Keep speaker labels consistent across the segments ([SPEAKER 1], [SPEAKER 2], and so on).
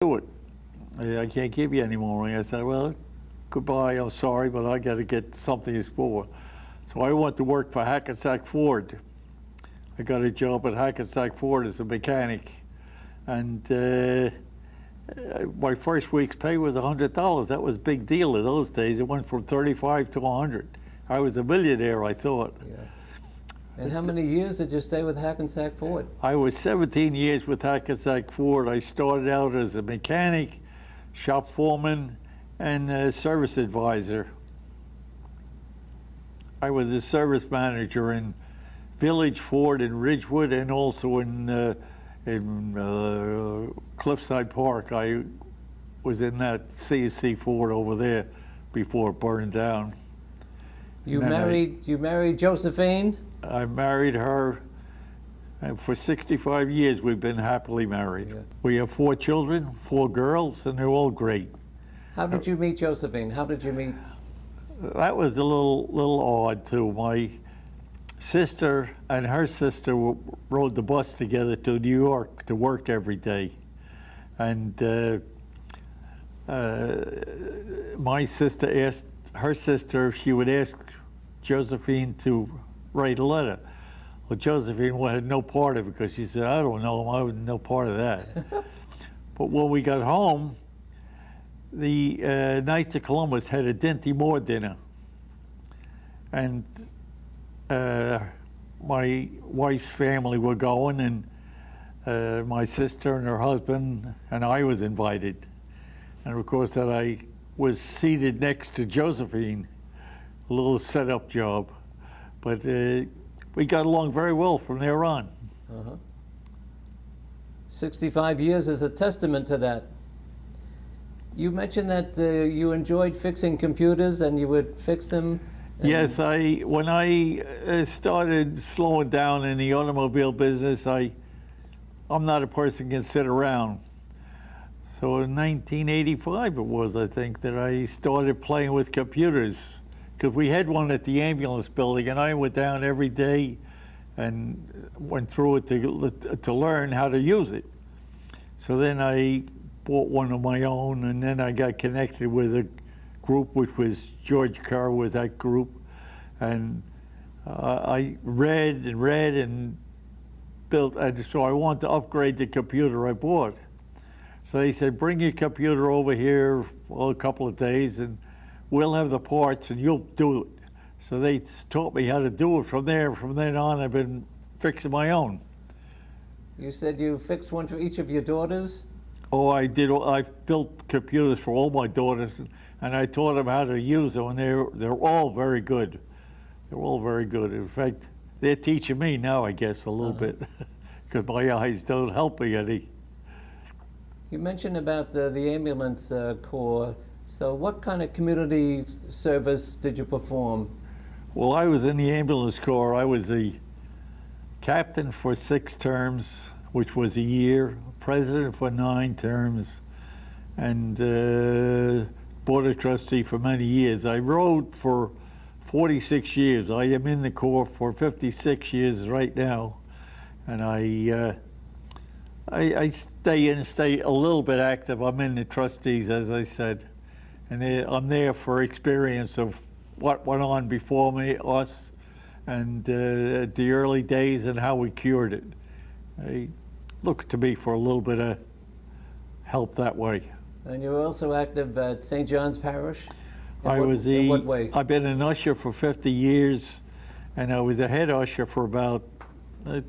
[SPEAKER 1] do it. I can't give you any more money. I said, well, goodbye, I'm sorry, but I got to get something to for. So I went to work for Hackensack Ford. I got a job at Hackensack Ford as a mechanic. And my first week's pay was $100. That was a big deal in those days. It went from 35 to 100. I was a millionaire, I thought.
[SPEAKER 2] Yeah. And how many years did you stay with Hackensack Ford?
[SPEAKER 1] I was 17 years with Hackensack Ford. I started out as a mechanic, shop foreman, and a service advisor. I was a service manager in Village Ford in Ridgewood and also in Cliffside Park. I was in that CSC Ford over there before it burned down.
[SPEAKER 2] You married Josephine?
[SPEAKER 1] I married her, and for 65 years we've been happily married. Yeah. We have 4 children, 4 girls, and they're all great.
[SPEAKER 2] How did you meet Josephine? How did you meet?
[SPEAKER 1] That was a little odd too. My sister and her sister rode the bus together to New York to work every day, and my sister asked her sister if she would ask Josephine to write a letter. Well, Josephine had no part of it because she said, I don't know him, I was no part of that. But when we got home, the Knights of Columbus had a Dinty Moore dinner. And my wife's family were going, and my sister and her husband and I was invited. And of course that I was seated next to Josephine, a little setup job. But we got along very well from there on.
[SPEAKER 2] 65 years is a testament to that. You mentioned that you enjoyed fixing computers and you would fix them.
[SPEAKER 1] Yes, when I started slowing down in the automobile business, I'm not a person who can sit around. So in 1985 it was, I think, that I started playing with computers. Because we had one at the ambulance building, and I went down every day and went through it to learn how to use it. So then I bought one of my own, and then I got connected with a group which was George Kerr with that group, and I read and built, and so I wanted to upgrade the computer I bought. So they said, bring your computer over here for a couple of days, and we'll have the parts and you'll do it. So they taught me how to do it. From then on, I've been fixing my own.
[SPEAKER 2] You said you fixed one for each of your daughters?
[SPEAKER 1] Oh, I did. I built computers for all my daughters, and I taught them how to use them, and they're all very good. They're all very good. In fact, they're teaching me now, I guess, a little bit, because my eyes don't help me any.
[SPEAKER 2] You mentioned about the ambulance corps. So what kind of community service did you perform?
[SPEAKER 1] Well, I was in the ambulance corps. I was a captain for 6 terms, which was a year, president for 9 terms, and board of trustee for many years. I rode for 46 years. I am in the corps for 56 years right now, and I stay a little bit active. I'm in the trustees, as I said. And I'm there for experience of what went on before us, and the early days and how we cured it. They look to me for a little bit of help that way.
[SPEAKER 2] And you're also active at St. John's Parish?
[SPEAKER 1] In
[SPEAKER 2] what way?
[SPEAKER 1] I've been an usher for 50 years, and I was a head usher for about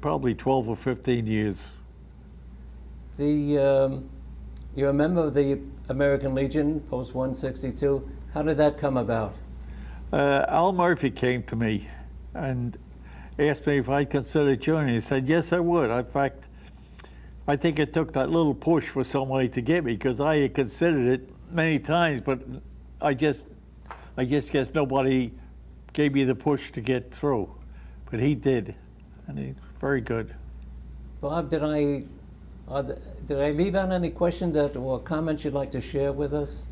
[SPEAKER 1] probably 12 or 15 years.
[SPEAKER 2] You're a member of the American Legion, Post 162. How did that come about?
[SPEAKER 1] Al Murphy came to me and asked me if I'd consider joining. I said, yes, I would. In fact, I think it took that little push for somebody to get me, because I had considered it many times, but I just guess nobody gave me the push to get through. But he did, and he's very good.
[SPEAKER 2] Bob, did I leave out any questions or comments you'd like to share with us?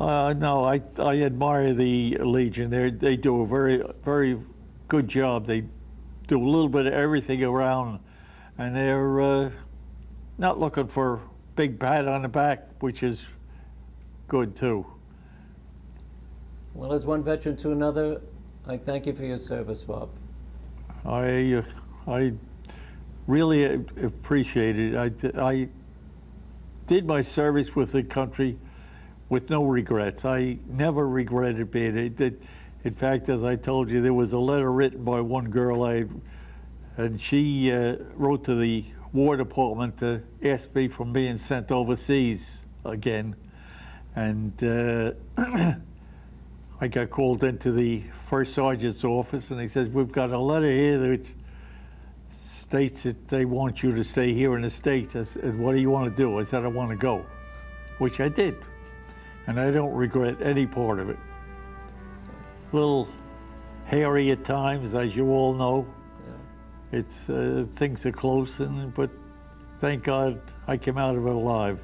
[SPEAKER 1] No, I admire the Legion. They do a very, very good job. They do a little bit of everything around, and they're not looking for big pat on the back, which is good too.
[SPEAKER 2] Well, as one veteran to another, I thank you for your service, Bob.
[SPEAKER 1] I really appreciate it. I did my service with the country with no regrets. I never regretted being it. In fact, as I told you, there was a letter written by one girl, and she wrote to the War Department to ask me from being sent overseas again. And I got called into the first sergeant's office, and he says, "We've got a letter here that states that they want you to stay here in the States." I said, "What do you want to do?" I said, "I want to go," which I did. And I don't regret any part of it. A little hairy at times, as you all know.
[SPEAKER 2] Yeah.
[SPEAKER 1] It's things are close, but thank God I came out of it alive.